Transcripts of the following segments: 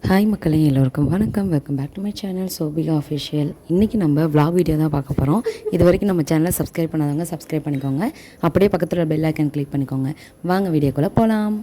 Hi மக்களே, எல்லோருக்கும் வணக்கம். Welcome back to my channel Sobika official. இன்றைக்கி நம்ம vlog வீடியோ தான் பார்க்க போகிறோம். இது வரைக்கும் நம்ம சேனலை சப்ஸ்கிரைப் பண்ணாதவங்க சப்ஸ்கிரைப் பண்ணிக்கோங்க. அப்படியே பக்கத்தில் பெல் ஐக்கன் கிளிக் பண்ணிக்கோங்க. வாங்க வீடியோக்குள்ளே போகலாம்.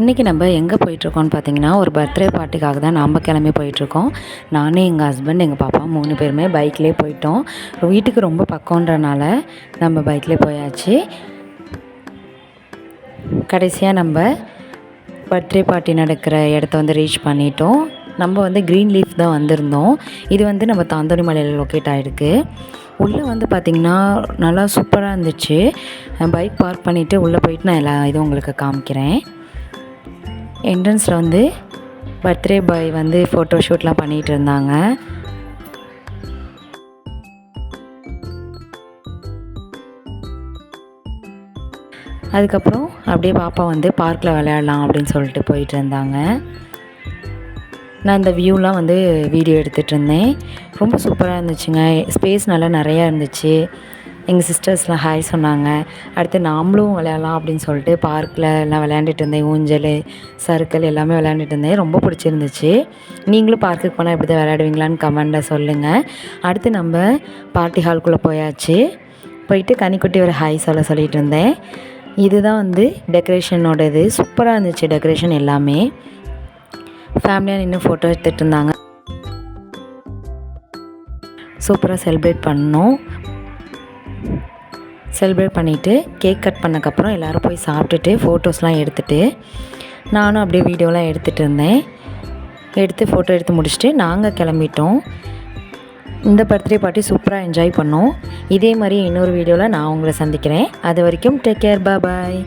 இன்றைக்கி நம்ம எங்கே போயிட்டுருக்கோம்னு பார்த்தீங்கன்னா, ஒரு பர்த்டே பார்ட்டிக்காக தான் நாம் கிளம்பி போயிட்டுருக்கோம். நானும் எங்கள் ஹஸ்பண்ட் எங்கள் பாப்பா 3 பேருமே பைக்லேயே போயிட்டோம். வீட்டுக்கு ரொம்ப பக்கம்ன்றனால நம்ம பைக்லேயே போயாச்சு. கடைசியாக நம்ம பர்த்டே பார்ட்டி நடக்கிற இடத்த ரீச் பண்ணிட்டோம். நம்ம க்ரீன் லீஃப் தான் வந்திருந்தோம். இது நம்ம தாந்தோணி மலையில் லொக்கேட் ஆகிருக்கு. உள்ளே பார்த்திங்கன்னா நல்லா சூப்பராக இருந்துச்சு. பைக் பார்க் பண்ணிவிட்டு உள்ளே போயிட்டு நான் எல்லா இதுவும் உங்களுக்கு காமிக்கிறேன். என்ட்ரன்ஸில் பர்த்டே பாய் ஃபோட்டோ ஷூட்லாம் பண்ணிகிட்டு இருந்தாங்க. அதுக்கப்புறம் அப்படியே பாப்பா பார்க்கில் விளையாடலாம் அப்படின்னு சொல்லிட்டு போயிட்டு இருந்தாங்க. நான் இந்த வியூலாம் வீடியோ எடுத்துகிட்டு இருந்தேன். ரொம்ப சூப்பராக இருந்துச்சுங்க. ஸ்பேஸ் நல்லா நிறையா இருந்துச்சு. எங்கள் சிஸ்டர்ஸ்லாம் ஹாய் சொன்னாங்க. அடுத்து நாமளும் விளையாடலாம் அப்படின்னு சொல்லிட்டு பார்க்கில் எல்லாம் விளையாண்டுட்டு இருந்தேன். ஊஞ்சல், சறுக்கல் எல்லாமே விளையாண்டுட்டு இருந்தேன். ரொம்ப பிடிச்சிருந்துச்சு. நீங்களும் பார்க்குக்கு போனால் எப்படி தான் விளையாடுவீங்களான்னு கமெண்ட்டில் சொல்லுங்கள். அடுத்து நம்ம பார்ட்டி ஹால்குள்ளே போயாச்சு. போயிட்டு கனிக்குட்டி ஒரு ஹாய் சொல்லிகிட்டு இருந்தேன். இதுதான் டெக்கரேஷனோட இது சூப்பராக இருந்துச்சு. டெக்கரேஷன் எல்லாமே ஃபேமிலியாக நின்று ஃபோட்டோ எடுத்துகிட்டு இருந்தாங்க. சூப்பராக செலிப்ரேட் பண்ணோம். செலிப்ரேட் பண்ணிவிட்டு கேக் கட் பண்ணக்கப்புறம் எல்லோரும் போய் சாப்பிட்டுட்டு ஃபோட்டோஸ்லாம் எடுத்துகிட்டு நானும் அப்படியே வீடியோலாம் எடுத்துகிட்டு இருந்தேன். ஃபோட்டோ எடுத்து முடிச்சுட்டு நாங்கள் கிளம்பிட்டோம். இந்த பர்த்டே பார்ட்டி சூப்பராக என்ஜாய் பண்ணோம். இதே மாதிரி இன்னொரு வீடியோவில் நான் உங்களை சந்திக்கிறேன். அது வரைக்கும் டேக் கேர், பாய்.